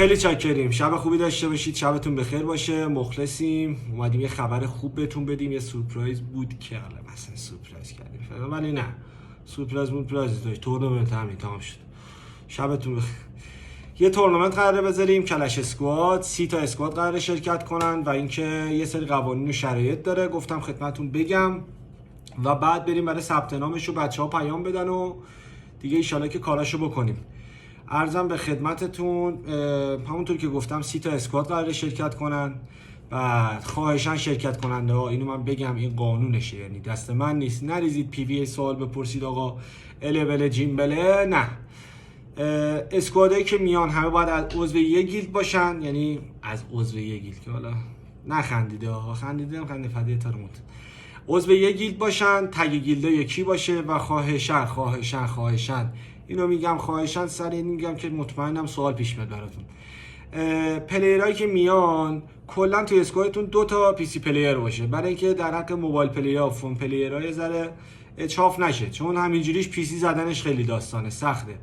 خیلی چاکریم. شب خوبی داشته باشید. شبتون بخیر باشه. مخلصیم. اومدیم یه خبر خوب بهتون بدیم. یه سورپرایز بود که حالا مثلا سورپرایز کردیم فعلا، ولی نه سورپرایز داشت. تورنمنت همین تمام شد. شبتون بخیر. یه تورنمنت قراره بذاریم، کلش اسکواد. 30 تا اسکواد قراره شرکت کنن و اینکه یه سری قوانین و شرایط داره. گفتم خدمتتون بگم و بعد بریم برای ثبت نامش و بچه‌ها پیام بدن و دیگه ان شاءالله که کاراشو بکنیم. عرضم به خدمتتون همونطور که گفتم 30 تا اسکواد قراره شرکت کنن. بعد خواهشاً شرکت کننده ها، اینو من بگم این قانونشه، یعنی دست من نیست. نریزید پی وی سوال بپرسید آقا الول جیمبله، نه. اسکوادایی که میان همه باید از عضو یک گیلد باشن، یعنی از عضو یک گیلد که حالا نخندیده ها، خندیده فدای تارموت. عضو یک گیلد باشن، تگ گیلد یکی باشه و خواهشاً اینو میگم خواهشاً سر این میگم که مطمئنم سوال پیش میاد براتون. پلیرایی که میان کلا توی اسکوادتون 2 تا پی سی پلیر باشه، برای اینکه در حق موبایل پلیر و فون پلیرها یه ذره اچاف نشه، چون همینجوریش پی سی زدنش خیلی داستانه سخته.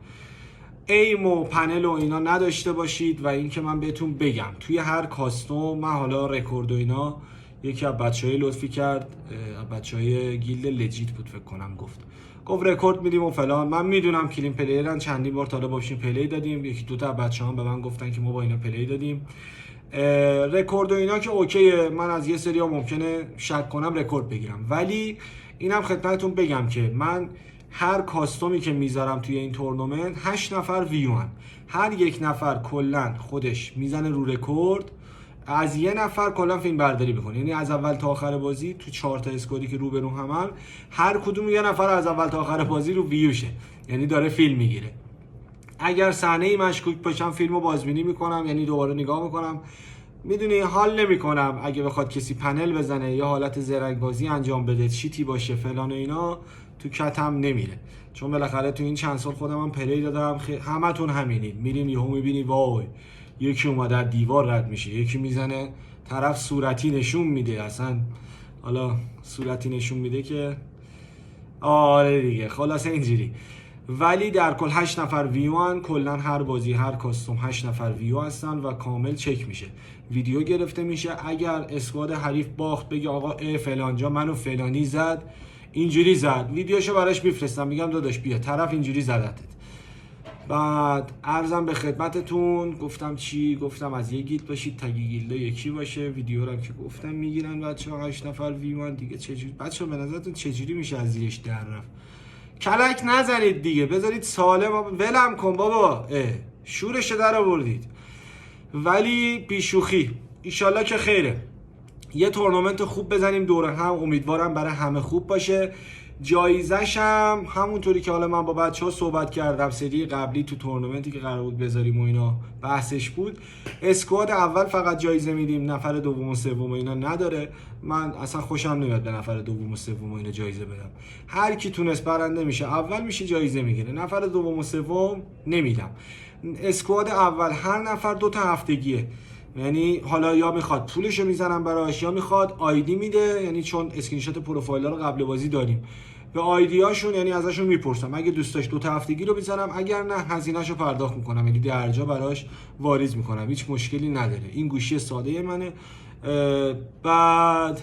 ایم و پنل و اینا نداشته باشید. و اینکه من بهتون بگم توی هر کاستوم، من حالا رکورد و اینا یکی از بچهای لطفی کرد، بچهای گیلد لجیت بود فکر کنم، گفت رکورد میدیم و فلان. من میدونم کلین پلیرن، چندین بار تا حالا باشیم پلی دادیم، یکی دو تا بچه‌ها به من گفتن که ما با اینا پلی دادیم. رکورد و اینا که اوکیه، من از یه سری ها ممکنه شک کنم رکورد بگیرم، ولی اینم خدمتتون بگم که من هر کاستومی که میذارم توی این تورنمنت 8 نفر ویوان، هر یک نفر کلا خودش میزنه رو رکورد، از یه نفر کلا فیلم برداری بکنه، یعنی از اول تا آخر بازی تو 4 تا اسکوادی که رو به رو همن، هر کدوم یه نفر از اول تا آخر بازی رو ویوشه، یعنی داره فیلم میگیره. اگر صحنه‌ای مشکوک باشم فیلمو بازبینی میکنم، یعنی دوباره نگاه میکنم. میدونی حال نمیکنم اگه بخواد کسی پنل بزنه یا حالت زرنگ بازی انجام بده، چیتی باشه فلان و اینا، تو کتم نمیره، چون بالاخره تو این چند سال خودم هم پلی دادم. همتون همینید، میرین یهو میبینی وای یکی اومده از دیوار رد میشه، یکی میزنه طرف صورتی نشون میده، اصلا حالا صورتی نشون میده که آره دیگه، خلاصه اینجوری. ولی در کل 8 نفر ویوان، کلا هر بازی هر کاستوم 8 نفر ویو هستن و کامل چک میشه، ویدیو گرفته میشه. اگر اسکواد حریف باخت بگه آقا فلانجا منو فلانی زد، اینجوری زد، ویدیوشو براش میفرستم، میگم داداش بیا طرف اینجوری زدتت. بعد عرضم به خدمتتون گفتم از یک گیلد باشید، تگ گیلد یکی باشه. ویدیو رو که گفتم میگیرن بچه‌ها 8 نفر ویوان دیگه. چجوری بچه‌ها به نظرتون چجوری میشه از زیرش در رفت؟ کلک نزنید دیگه، بذارید سالم ولم کن بابا، شورش در آوردید. ولی بیشوخی ایشالله که خیره، یه تورنمنت خوب بزنیم دور هم، امیدوارم برای همه خوب باشه. جایزش هم همونطوری که حالا من با بچه‌ها صحبت کردم سری قبلی تو تورنمنتی که قرار بود بذاریم و اینا بحثش بود، اسکواد اول فقط جایزه میدیم، نفر دوم و سوم اینا نداره. من اصلا خوشم نمیاد به نفر دوم و سوم اینا جایزه بدم. هر کی تونست برنده میشه، اول میشه جایزه میگیره، نفر دوم و سوم نمیدم. اسکواد اول هر نفر 2 تا هفتگیه، یعنی حالا یا میخواد پولشو میزنم براش یا میخواد آیدی میده، یعنی چون اسکرین شات پروفایل رو قبل بازی داریم، به آیدی هاشون یعنی ازشون میپرسم، اگه دوست داشت 2 تا هفتگی رو بزنم، اگر نه هزینه‌شو پرداخت میکنم، یعنی درجا براش واریز میکنم، هیچ مشکلی نداره. این گوشی ساده منه. بعد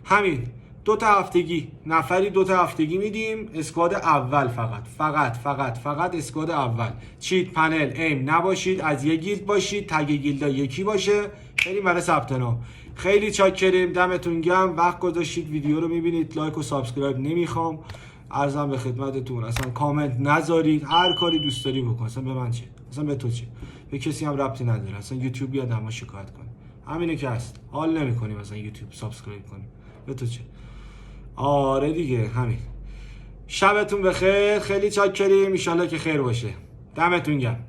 همین 2 تا هفتگی، نفری 2 تا هفتگی میدیم. اسکواد اول فقط اسکواد اول، چیت پنل ایم نباشید، از یک گیلد باشید، تگ گیلدا یکی باشه. بریم برای ثبت نام. خیلی چاکریم، دمتون گرم وقت گذاشتید ویدیو رو میبینید. لایک و سابسکرایب نمیخوام، عرضم به خدمتتون. اصلا کامنت نذارید، هر کاری دوست داری بکن، اصلا به من چه، اصلا به تو چه، به کسی هم ربطی نداره. اصلا یوتیوب بیاد اما شکایت کنه، همینه که هست. حال نمیکنیم اصلا یوتیوب سابسکرایب کنیم، به تو چه. آره دیگه همین. شبتون بخیر، خیلی چاکریم، ان شاءالله که خیر باشه. دمتون گرم.